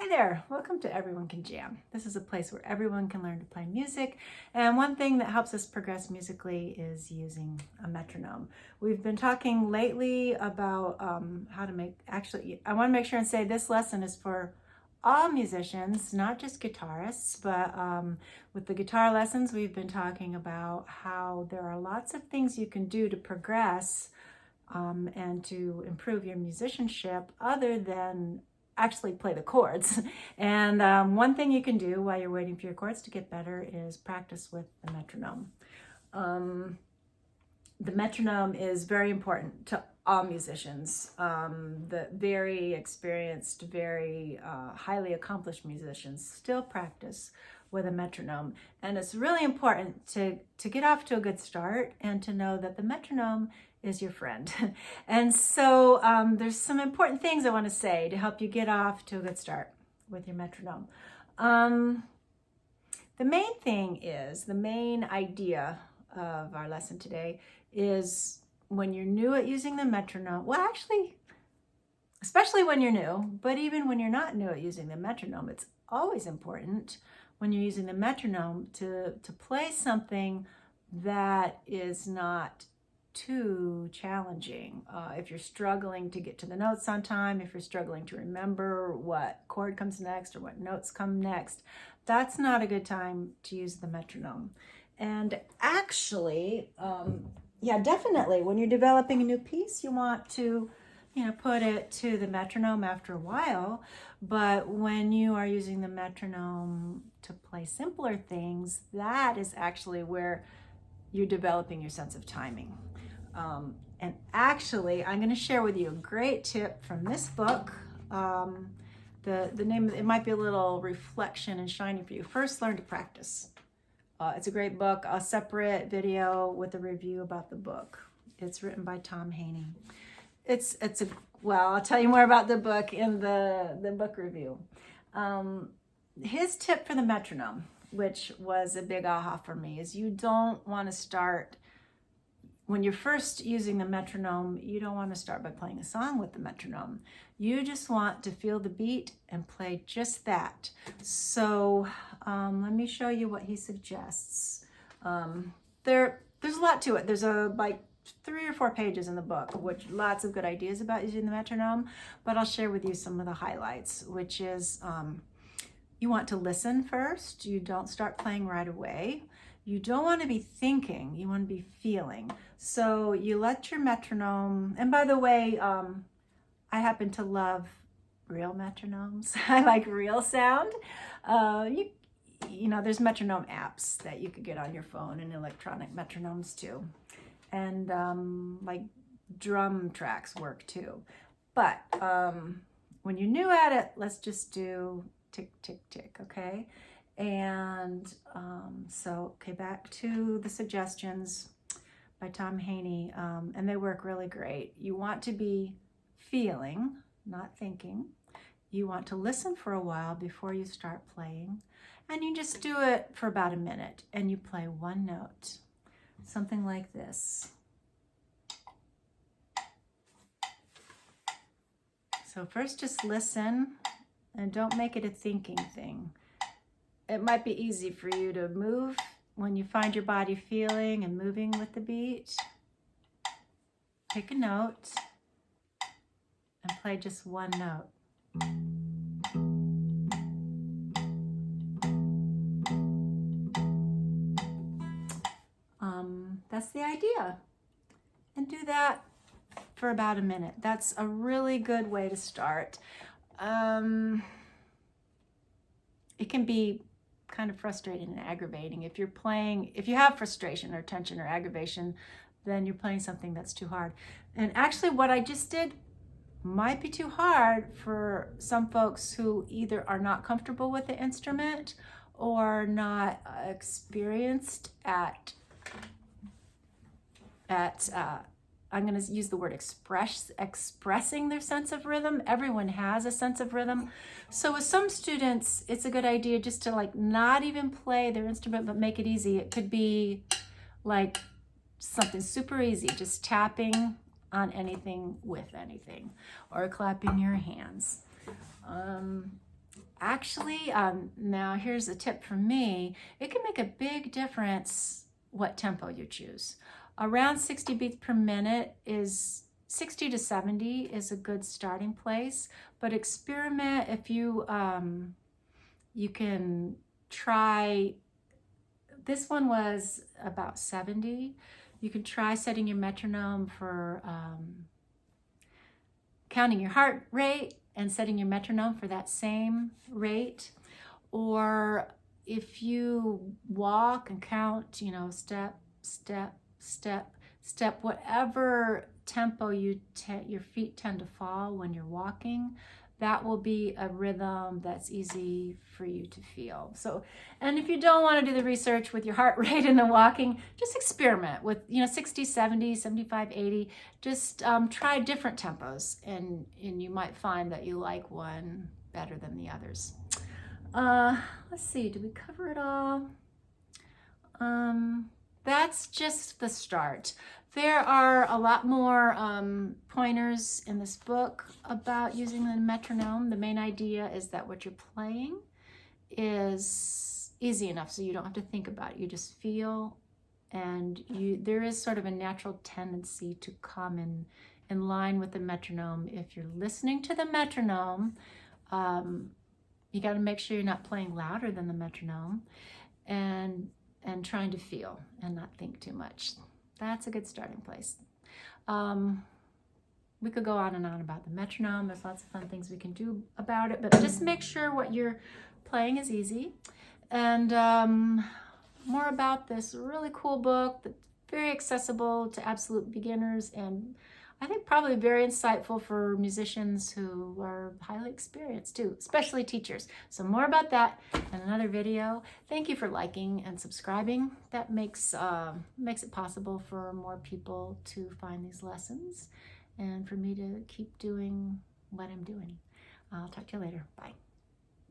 Hi there, welcome to Everyone Can Jam. This is a place where everyone can learn to play music, and one thing that helps us progress musically is using a metronome. We've been talking lately about how to make, I want to make sure and say this lesson is for all musicians, not just guitarists, but with the guitar lessons we've been talking about how there are lots of things you can do to progress and to improve your musicianship other than actually play the chords. And one thing you can do while you're waiting for your chords to get better is practice with the metronome. The metronome is very important to all musicians. The very experienced, very highly accomplished musicians still practice with a metronome. And it's really important to get off to a good start and to know that the metronome is your friend. And so there's some important things I want to say to help you get off to a good start with your metronome. The main thing is, the main idea of our lesson today is when you're new at using the metronome, well actually, especially when you're new, but even when you're not new at using the metronome, it's always important when you're using the metronome to play something that is not too challenging. If you're struggling to get to the notes on time, if you're struggling to remember what chord comes next or what notes come next, that's not a good time to use the metronome. And actually, definitely when you're developing a new piece, you want to put it to the metronome after a while. But when you are using the metronome to play simpler things, that is actually where you're developing your sense of timing. And actually, I'm going to share with you a great tip from this book. The name of it might be a little reflection and shiny for you. First, learn to practice. It's a great book. A separate video with a review about the book. It's written by Tom Heany. I'll tell you more about the book in the book review. His tip for the metronome, which was a big aha for me, is you don't want to start, when you're first using the metronome, you don't want to start by playing a song with the metronome. You just want to feel the beat and play just that. So let me show you what he suggests. There's a lot to it. There's like 3 or 4 pages in the book, which lots of good ideas about using the metronome, but I'll share with you some of the highlights, which is you want to listen first. You don't start playing right away. You don't want to be thinking, you want to be feeling. So you let your metronome, and by the way, I happen to love real metronomes. I like real sound. There's metronome apps that you could get on your phone and electronic metronomes too. And like drum tracks work too. But when you're new at it, let's just do tick, tick, tick, okay? And back to the suggestions by Tom Heany, and they work really great. You want to be feeling, not thinking. You want to listen for a while before you start playing, and you just do it for about a minute, and you play one note, something like this. So first just listen, and don't make it a thinking thing. It might be easy for you to move when you find your body feeling and moving with the beat. Pick a note and play just one note. That's the idea. And do that for about a minute. That's a really good way to start. It can be kind of frustrating and aggravating. If you have frustration or tension or aggravation, then you're playing something that's too hard. And actually what I just did might be too hard for some folks who either are not comfortable with the instrument or not experienced at I'm going to use the word expressing their sense of rhythm. Everyone has a sense of rhythm. So with some students, it's a good idea just to not even play their instrument, but make it easy. It could be like something super easy, just tapping on anything with anything, or clapping your hands. Actually, now here's a tip from me. It can make a big difference what tempo you choose. Around 60 beats per minute is 60 to 70 is a good starting place, but experiment if you you can try. This one was about 70. You can try setting your metronome for counting your heart rate and setting your metronome for that same rate. Or if you walk and count, you know, step, step, step, step, whatever tempo your feet tend to fall when you're walking, that will be a rhythm that's easy for you to feel. So, and if you don't want to do the research with your heart rate and the walking, just experiment with, you know, 60, 70, 75, 80. Just try different tempos, and you might find that you like one better than the others. Let's see, did we cover it all? That's just the start. There are a lot more pointers in this book about using the metronome. The main idea is that what you're playing is easy enough so you don't have to think about it. You just feel, and there is sort of a natural tendency to come in line with the metronome. If you're listening to the metronome, you got to make sure you're not playing louder than the metronome, and trying to feel and not think too much. That's a good starting place. We could go on and on about the metronome. There's lots of fun things we can do about it, but just make sure what you're playing is easy. And more about this really cool book that's very accessible to absolute beginners, and I think probably very insightful for musicians who are highly experienced too, especially teachers. So more about that in another video. Thank you for liking and subscribing. That makes it possible for more people to find these lessons and for me to keep doing what I'm doing. I'll talk to you later. Bye.